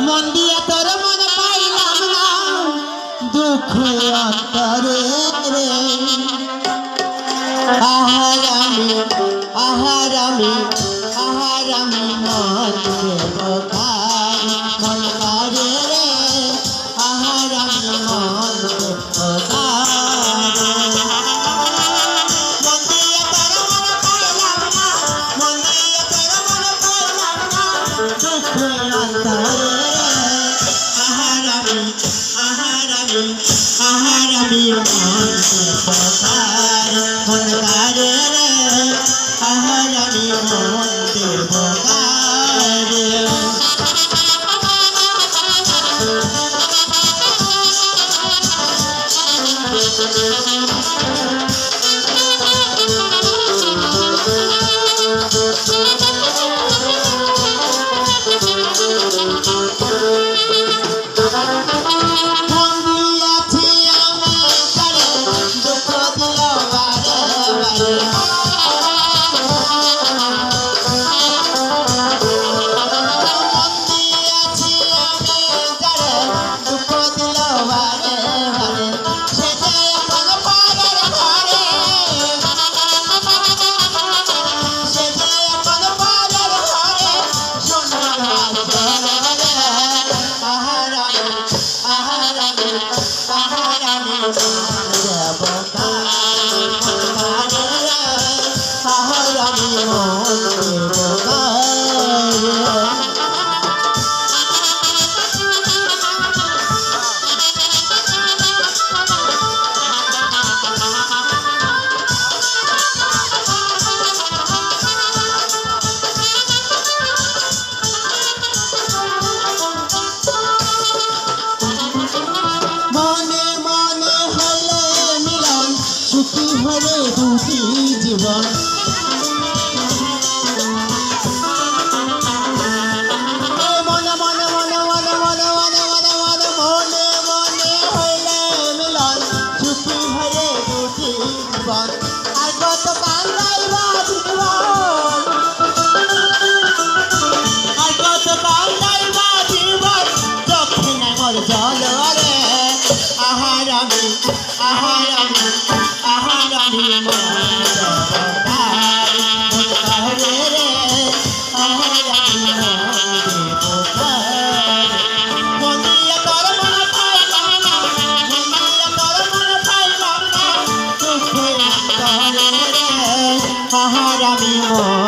মন দিয়া তোর মন পাইলাম না দুঃখ অন্তরে রে আহারামি আহারামি আহারামি মন দেবকার মন করে রে আহারামি মন দেবকার মন দিয়া তোর মন পাইলাম না মন দিয়া তোর মন পাইলাম না দুঃখ অন্তরে আহারামি আহারামি আহারামি মন দেবকার মন করে রে আহারামি মন দেবকার হরে দুটি জীবন মনে মনে মনে মনে মনে মনে মনে মনে মনে মনে হইলে মিলন সুখী হরে দুটি জীবন আর কত কান্দাইবা জীবন আর কত কান্দাইবা জীবন দক্ষিণে মোর জল রে আহারামি আহারামি আহারামি মন দেবকার মন করে রে আহারামি মন দেবকার মন দিয়া তোর মন পাইলাম না মন দিয়া তোর মন পাইলাম না দুঃখ অন্তরে রে আহারামি মন